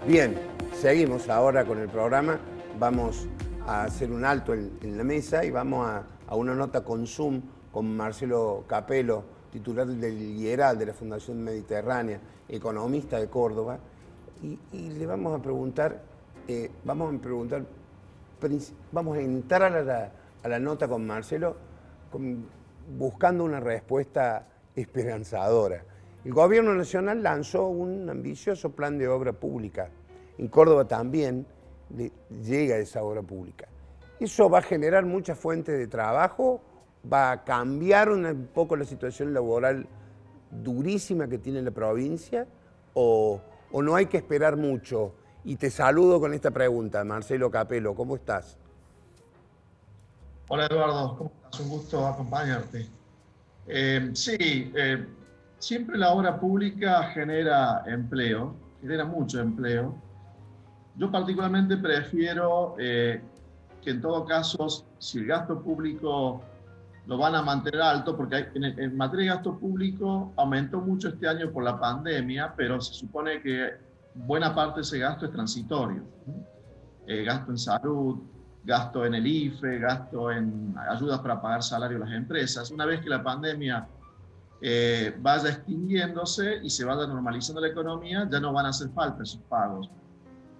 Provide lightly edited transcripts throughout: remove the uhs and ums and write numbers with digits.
Bien, seguimos ahora con el programa. Vamos a hacer un alto en la mesa y vamos a una nota con Zoom con Marcelo Capelo, titular del IERAL, de la Fundación Mediterránea, economista de Córdoba. Y le vamos a preguntar, vamos a entrar a la nota con Marcelo buscando una respuesta esperanzadora. El Gobierno Nacional lanzó un ambicioso plan de obra pública. En Córdoba también llega esa obra pública. ¿Eso va a generar muchas fuentes de trabajo? ¿Va a cambiar un poco la situación laboral durísima que tiene la provincia? ¿O no hay que esperar mucho? Y te saludo con esta pregunta, Marcelo Capelo, ¿cómo estás? Hola Eduardo, ¿cómo estás? Un gusto acompañarte. Sí, siempre la obra pública genera empleo, genera mucho empleo. Yo particularmente prefiero que en todo caso, si el gasto público lo van a mantener alto, porque en materia de gasto público aumentó mucho este año por la pandemia, pero se supone que buena parte de ese gasto es transitorio. Gasto en salud, gasto en el IFE, gasto en ayudas para pagar salarios a las empresas. Una vez que la pandemia vaya extinguiéndose y se vaya normalizando la economía, ya no van a hacer falta esos pagos.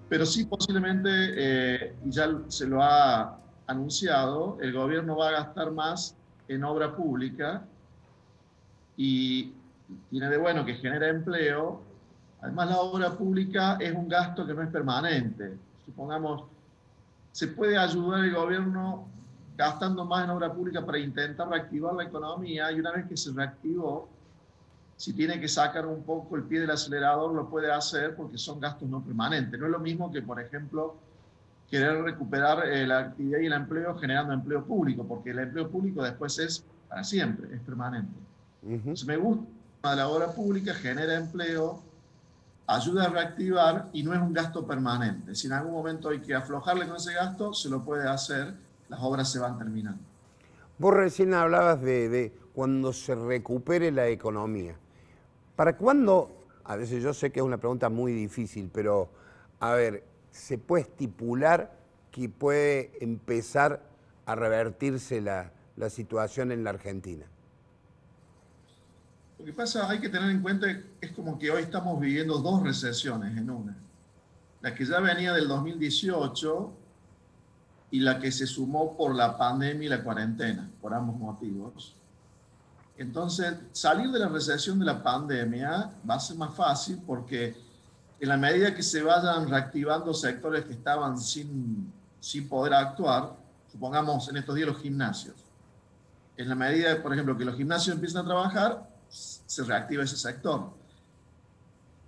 Pero sí posiblemente, y ya se lo ha anunciado, el gobierno va a gastar más en obra pública y tiene de bueno que genera empleo. Además, la obra pública es un gasto que no es permanente. Supongamos, se puede ayudar el gobierno gastando más en obra pública para intentar reactivar la economía, y una vez que se reactivó, si tiene que sacar un poco el pie del acelerador, lo puede hacer porque son gastos no permanentes. No es lo mismo que, por ejemplo, querer recuperar la actividad y el empleo generando empleo público, porque el empleo público después es para siempre, es permanente. Entonces me gusta la obra pública, genera empleo, ayuda a reactivar y no es un gasto permanente. Si en algún momento hay que aflojarle con ese gasto, se lo puede hacer, las obras se van terminando. Vos recién hablabas de cuando se recupere la economía. ¿Para cuándo? A veces yo sé que es una pregunta muy difícil, pero a ver, ¿se puede estipular que puede empezar a revertirse la situación en la Argentina? Lo que pasa, hay que tener en cuenta, es como que hoy estamos viviendo dos recesiones en una. La que ya venía del 2018 y la que se sumó por la pandemia y la cuarentena, por ambos motivos. Entonces, salir de la recesión de la pandemia va a ser más fácil porque en la medida que se vayan reactivando sectores que estaban sin poder actuar, supongamos en estos días los gimnasios, en la medida, por ejemplo, que los gimnasios empiezan a trabajar, se reactiva ese sector.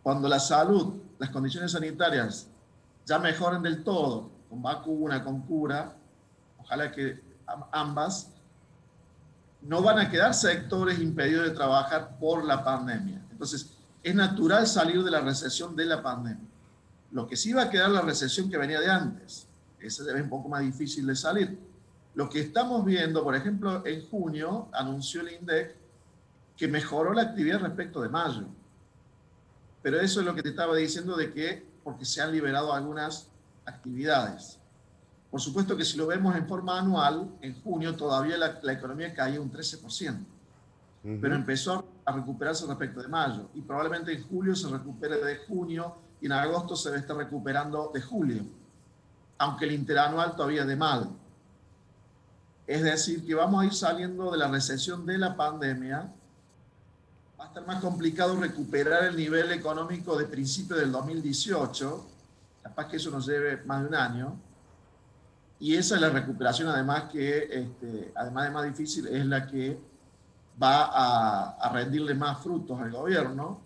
Cuando la salud, las condiciones sanitarias ya mejoren del todo, con vacuna, con cura, ojalá que ambas, no van a quedar sectores impedidos de trabajar por la pandemia. Entonces, es natural salir de la recesión de la pandemia. Lo que sí va a quedar la recesión que venía de antes. Esa es un poco más difícil de salir. Lo que estamos viendo, por ejemplo, en junio anunció el INDEC que mejoró la actividad respecto de mayo. Pero eso es lo que te estaba diciendo de que porque se han liberado algunas actividades. Por supuesto que si lo vemos en forma anual, en junio todavía la economía caía un 13%, pero empezó a recuperarse respecto de mayo, y probablemente en julio se recupere de junio y en agosto se va a estar recuperando de julio, aunque el interanual todavía es de mal. Es decir, que vamos a ir saliendo de la recesión de la pandemia. Va a estar más complicado recuperar el nivel económico de principio del 2018, capaz que eso nos lleve más de un año, y esa es la recuperación además que, además de más difícil, es la que va a rendirle más frutos al gobierno,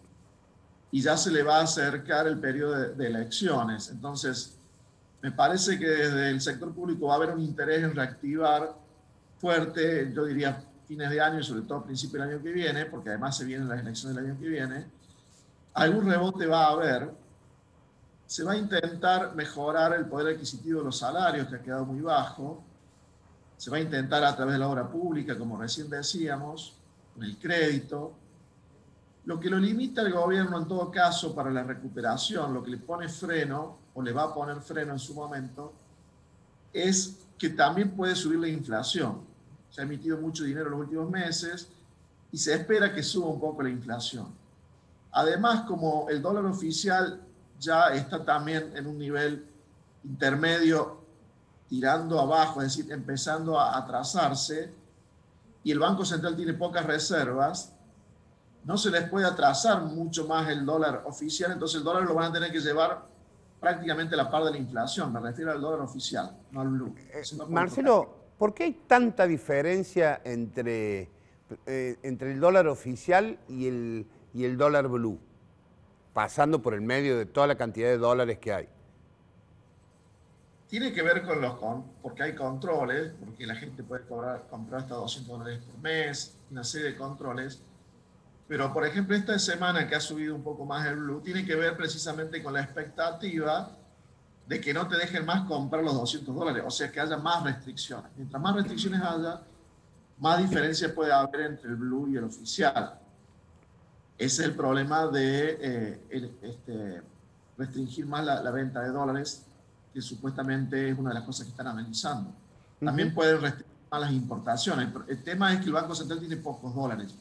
y ya se le va a acercar el periodo de elecciones. Entonces, me parece que desde el sector público va a haber un interés en reactivar fuerte, yo diría fines de año y sobre todo a principios del año que viene, porque además se vienen las elecciones del año que viene. Algún rebote va a haber. Se va a intentar mejorar el poder adquisitivo de los salarios, que ha quedado muy bajo. Se va a intentar a través de la obra pública, como recién decíamos, con el crédito. Lo que lo limita el gobierno en todo caso para la recuperación, lo que le pone freno o le va a poner freno en su momento, es que también puede subir la inflación. Se ha emitido mucho dinero en los últimos meses y se espera que suba un poco la inflación. Además, como el dólar oficial ya está también en un nivel intermedio tirando abajo, es decir, empezando a atrasarse, y el Banco Central tiene pocas reservas, no se les puede atrasar mucho más el dólar oficial, entonces el dólar lo van a tener que llevar prácticamente a la par de la inflación, me refiero al dólar oficial, no al blue. Marcelo, ¿por qué hay tanta diferencia entre el dólar oficial y el dólar blue, pasando por el medio de toda la cantidad de dólares que hay? Tiene que ver porque hay controles, porque la gente puede comprar hasta $200 por mes, una serie de controles. Pero, por ejemplo, esta semana que ha subido un poco más el blue, tiene que ver precisamente con la expectativa de que no te dejen más comprar los $200, o sea, que haya más restricciones. Mientras más restricciones haya, más diferencia puede haber entre el blue y el oficial. Ese es el problema de restringir más la venta de dólares, que supuestamente es una de las cosas que están analizando. También pueden restringir más las importaciones. El tema es que el Banco Central tiene pocos dólares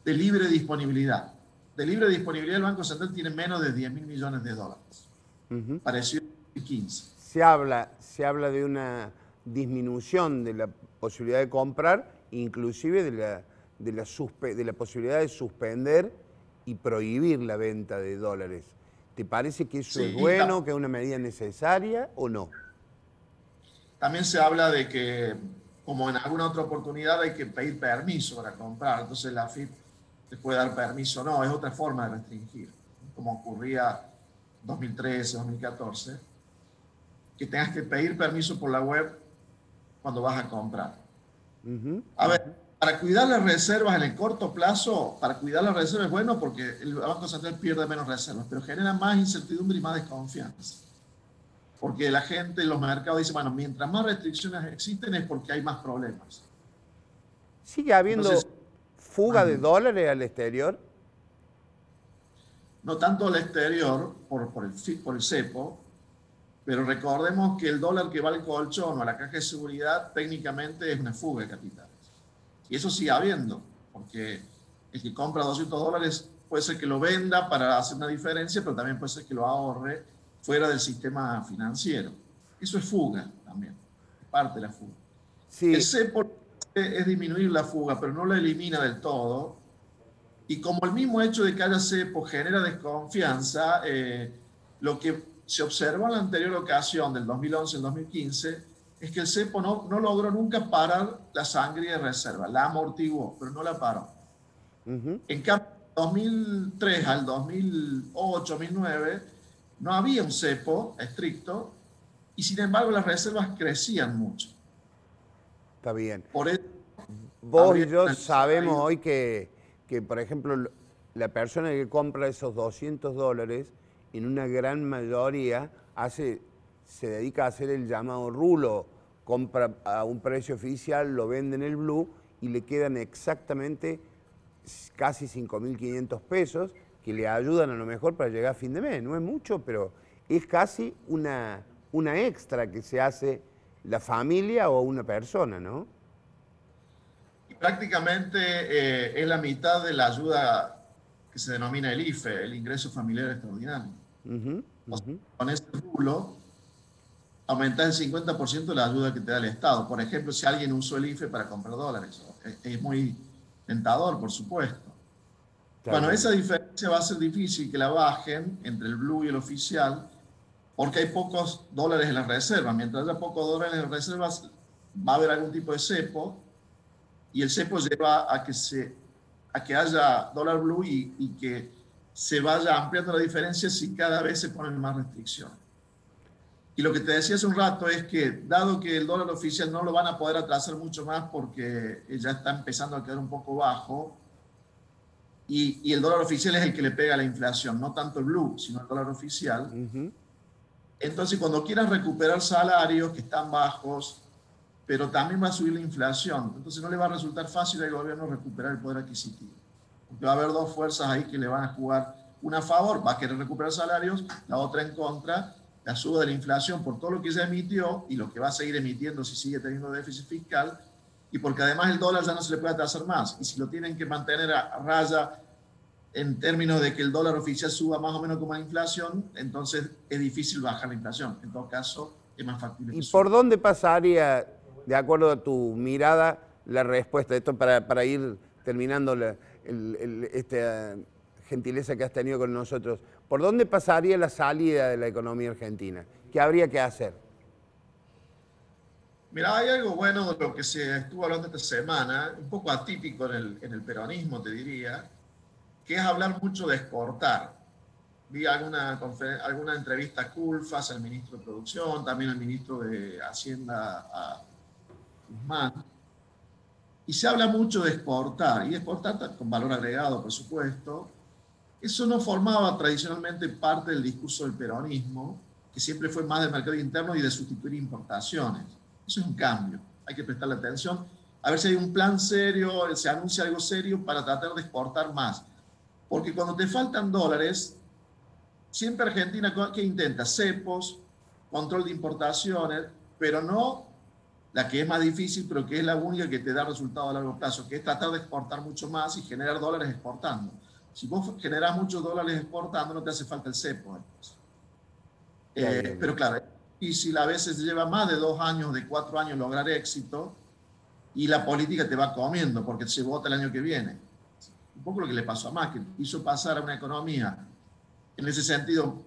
de libre disponibilidad. De libre disponibilidad el Banco Central tiene menos de 10.000 millones de dólares. Pareció en 2015. Se habla de una disminución de la posibilidad de comprar, inclusive de la posibilidad de suspender y prohibir la venta de dólares. ¿Te parece que eso es bueno, que es una medida necesaria o no? También se habla de que, como en alguna otra oportunidad, hay que pedir permiso para comprar. Entonces la AFIP te puede dar permiso. No, es otra forma de restringir, como ocurría en 2013, 2014, que tengas que pedir permiso por la web cuando vas a comprar. A ver, para cuidar las reservas en el corto plazo, para cuidar las reservas es bueno porque el Banco Central pierde menos reservas, pero genera más incertidumbre y más desconfianza. Porque la gente en los mercados dice, bueno, mientras más restricciones existen es porque hay más problemas. ¿Sigue habiendo fuga de dólares al exterior? No tanto al exterior por el cepo, pero recordemos que el dólar que va al colchón o a la caja de seguridad técnicamente es una fuga de capitales. Y eso sigue habiendo, porque el que compra $200 puede ser que lo venda para hacer una diferencia, pero también puede ser que lo ahorre fuera del sistema financiero. Eso es fuga también, es parte de la fuga. Sí. El cepo es disminuir la fuga, pero no la elimina del todo. Y como el mismo hecho de que haya cepo genera desconfianza, lo que se observó en la anterior ocasión, del 2011 al 2015, es que el cepo no logró nunca parar la sangría de reserva, la amortiguó, pero no la paró. En cambio, de 2003 al 2008, 2009, no había un cepo estricto y sin embargo las reservas crecían mucho. Está bien. Por eso, vos y yo sabemos hoy que, por ejemplo, la persona que compra esos $200, en una gran mayoría se dedica a hacer el llamado rulo, compra a un precio oficial, lo vende en el blue y le quedan exactamente casi 5.500 pesos que le ayudan a lo mejor para llegar a fin de mes. No es mucho, pero es casi una extra que se hace la familia o una persona, ¿no? Y prácticamente es la mitad de la ayuda que se denomina el IFE, el ingreso familiar extraordinario. O sea, con ese rulo aumentas el 50% de la ayuda que te da el Estado. Por ejemplo, si alguien usó el IFE para comprar dólares, es muy tentador, por supuesto. Bueno, esa diferencia va a ser difícil que la bajen entre el blue y el oficial, porque hay pocos dólares en las reservas. Mientras haya pocos dólares en las reservas, va a haber algún tipo de cepo, y el cepo lleva a que haya dólar blue y que se vaya ampliando la diferencia si cada vez se ponen más restricciones. Y lo que te decía hace un rato es que, dado que el dólar oficial no lo van a poder atrasar mucho más porque ya está empezando a quedar un poco bajo, y el dólar oficial es el que le pega a la inflación, no tanto el blue, sino el dólar oficial. Entonces, cuando quieran recuperar salarios que están bajos, pero también va a subir la inflación, entonces no le va a resultar fácil al gobierno recuperar el poder adquisitivo. Porque va a haber dos fuerzas ahí que le van a jugar, una a favor, va a querer recuperar salarios, la otra en contra, la suba de la inflación por todo lo que ya emitió y lo que va a seguir emitiendo si sigue teniendo déficit fiscal, y porque además el dólar ya no se le puede atrasar más, y si lo tienen que mantener a raya en términos de que el dólar oficial suba más o menos como la inflación, entonces es difícil bajar la inflación. En todo caso, es más factible que ¿Y suba. por dónde pasaría, de acuerdo a tu mirada, la respuesta? Esto para ir terminando esta gentileza que has tenido con nosotros. ¿Por dónde pasaría la salida de la economía argentina? ¿Qué habría que hacer? Mira, hay algo bueno de lo que se estuvo hablando esta semana, un poco atípico en el peronismo, te diría, que es hablar mucho de exportar. Vi alguna entrevista a Culfas, al ministro de Producción, también al ministro de Hacienda, a Guzmán, y se habla mucho de exportar, y exportar con valor agregado, por supuesto. Eso no formaba tradicionalmente parte del discurso del peronismo, que siempre fue más del mercado interno y de sustituir importaciones. Eso es un cambio, hay que prestarle atención, a ver si hay un plan serio, se anuncia algo serio para tratar de exportar más. Porque cuando te faltan dólares, siempre Argentina, ¿qué intenta? Cepos, control de importaciones, pero no la que es más difícil, pero que es la única que te da resultado a largo plazo, que es tratar de exportar mucho más y generar dólares exportando. Si vos generás muchos dólares exportando, no te hace falta el cepo. Pero claro, y si a veces lleva más de 2 años, de 4 años lograr éxito, y la política te va comiendo, porque se vota el año que viene. Un poco lo que le pasó a Macri, hizo pasar a una economía, en ese sentido,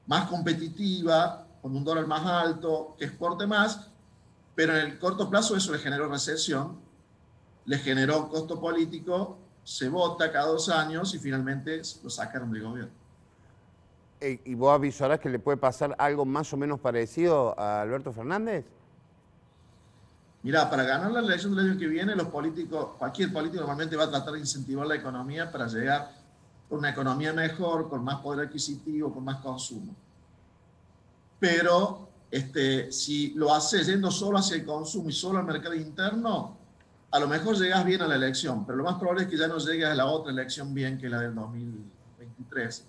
más competitiva, con un dólar más alto, que exporte más, pero en el corto plazo eso le generó recesión, le generó costo político, se vota cada 2 años y finalmente lo sacaron del gobierno. ¿Y vos avisorás que le puede pasar algo más o menos parecido a Alberto Fernández? Mirá, para ganar la elección del año que viene, los políticos, cualquier político normalmente va a tratar de incentivar la economía para llegar a una economía mejor, con más poder adquisitivo, con más consumo. Pero si lo haces yendo solo hacia el consumo y solo al mercado interno, a lo mejor llegas bien a la elección, pero lo más probable es que ya no llegues a la otra elección bien, que es la del 2023.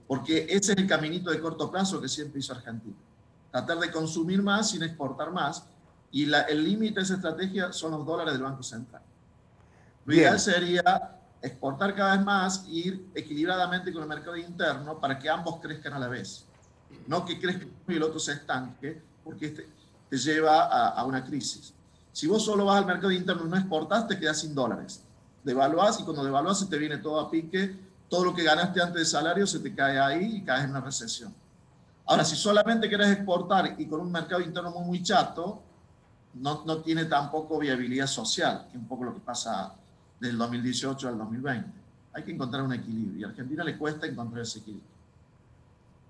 Porque ese es el caminito de corto plazo que siempre hizo Argentina. Tratar de consumir más sin exportar más. Y el límite de esa estrategia son los dólares del Banco Central. Lo ideal sería exportar cada vez más e ir equilibradamente con el mercado interno para que ambos crezcan a la vez. No que crezca y el otro se estanque, porque te lleva a una crisis. Si vos solo vas al mercado interno y no exportás, te quedas sin dólares. Devaluás y cuando devaluás se te viene todo a pique, todo lo que ganaste antes de salario se te cae ahí y caes en una recesión. Ahora, si solamente querés exportar y con un mercado interno muy, muy chato, no tiene tampoco viabilidad social, que es un poco lo que pasa del 2018 al 2020. Hay que encontrar un equilibrio y a Argentina le cuesta encontrar ese equilibrio.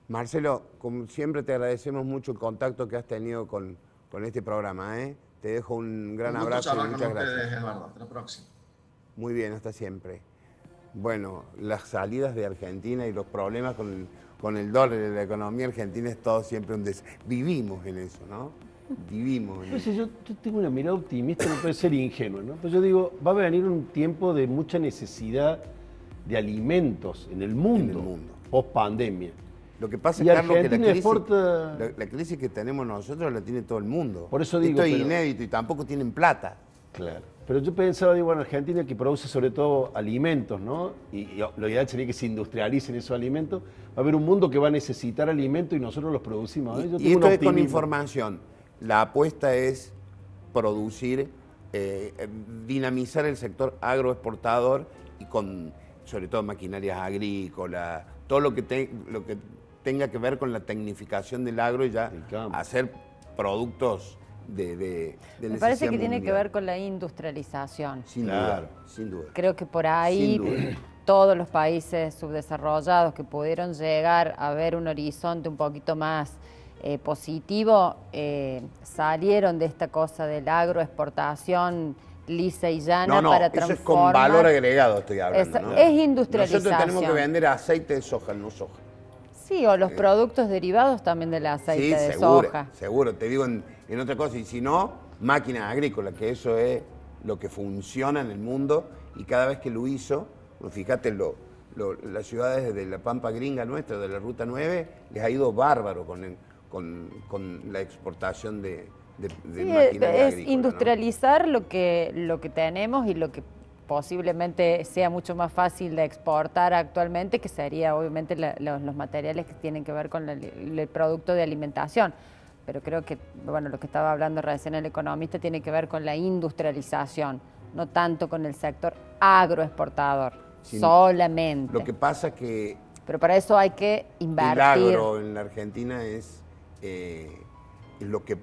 Marcelo, como siempre te agradecemos mucho el contacto que has tenido con este programa. Te dejo un gran abrazo y muchas gracias. Ustedes, Eduardo. Hasta la próxima. Muy bien, hasta siempre. Bueno, las salidas de Argentina y los problemas con el dólar y la economía argentina es todo siempre un vivimos en eso, ¿no? Vivimos en eso. Yo tengo una mirada optimista, no puede ser ingenua, ¿no? Pues yo digo, va a venir un tiempo de mucha necesidad de alimentos en el mundo. Post pandemia. Lo que pasa, Carlos, que la crisis que tenemos nosotros la tiene todo el mundo. Por eso digo, esto es inédito y tampoco tienen plata. Claro. Pero yo pensaba, digo, en Argentina, que produce sobre todo alimentos, ¿no? Y lo ideal sería que se industrialicen esos alimentos. Va a haber un mundo que va a necesitar alimentos y nosotros los producimos. ¿no? Y esto es con información. La apuesta es producir, dinamizar el sector agroexportador y con, sobre todo, maquinarias agrícolas, todo lo que tenga que ver con la tecnificación del agro y ya hacer productos de necesidad. Me parece que tiene que ver con la industrialización. Sin duda, sin duda. Creo que por ahí todos los países subdesarrollados que pudieron llegar a ver un horizonte un poquito más positivo, salieron de esta cosa del agroexportación lisa y llana para transformar. Eso es con valor agregado, estoy hablando. ¿no? Es industrialización. Nosotros tenemos que vender aceite de soja, no soja. Sí, o los productos derivados también del aceite de soja. Seguro, te digo en otra cosa. Y si no, máquinas agrícolas, que eso es lo que funciona en el mundo y cada vez que lo hizo, Bueno, fíjate, las ciudades de la Pampa Gringa nuestra, de la Ruta 9, les ha ido bárbaro con la exportación de maquinaria es agrícola, industrializar, ¿no? lo que tenemos y lo que posiblemente sea mucho más fácil de exportar actualmente, que sería obviamente los materiales que tienen que ver con el producto de alimentación. Pero creo que, bueno, lo que estaba hablando recién el economista tiene que ver con la industrialización, no tanto con el sector agroexportador, solamente. Lo que pasa que... Pero para eso hay que invertir. El agro en la Argentina es lo que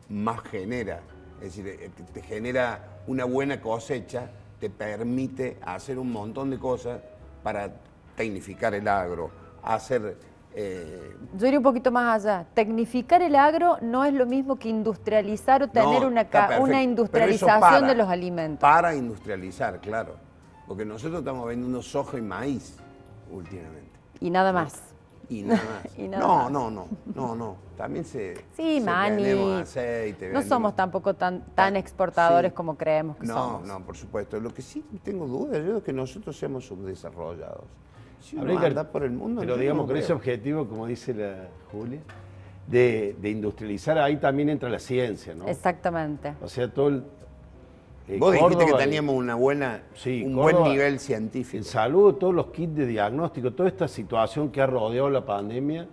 más genera, es decir, te genera una buena cosecha, te permite hacer un montón de cosas para tecnificar el agro, hacer... Yo iría un poquito más allá. Tecnificar el agro no es lo mismo que industrializar o tener una industrialización de los alimentos. Para industrializar, claro. Porque nosotros estamos vendiendo soja y maíz últimamente. Y nada más. Y nada más. Y nada más. No. También vendemos aceite. No somos tampoco tan exportadores como creemos que somos. No, por supuesto. Lo que sí tengo dudas yo es que nosotros seamos subdesarrollados. Si uno Habría anda por el mundo... Pero digamos, con ese objetivo, como dice la Julia, de industrializar, ahí también entra la ciencia, ¿no? Exactamente. O sea, todo el... Vos dijiste que teníamos un buen nivel científico. En salud, todos los kits de diagnóstico, toda esta situación que ha rodeado la pandemia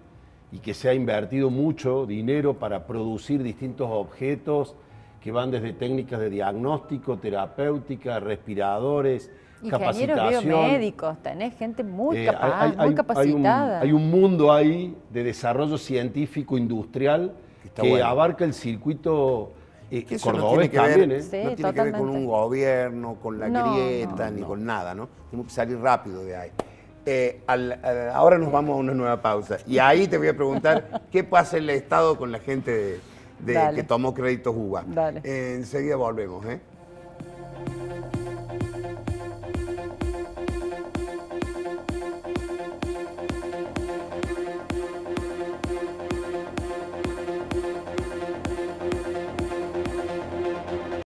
y que se ha invertido mucho dinero para producir distintos objetos que van desde técnicas de diagnóstico, terapéutica, respiradores, ingenieros biomédicos, tenés gente muy capaz, muy capacitada. Hay un mundo ahí de desarrollo científico industrial que abarca el circuito cordobés también. Sí, no tiene que ver con un gobierno, con la grieta, ni con nada, ¿no? Tenemos que salir rápido de ahí. Ahora nos vamos a una nueva pausa. Y ahí te voy a preguntar qué pasa en el Estado con la gente que tomó créditos UBA. Dale. Enseguida volvemos, ¿eh?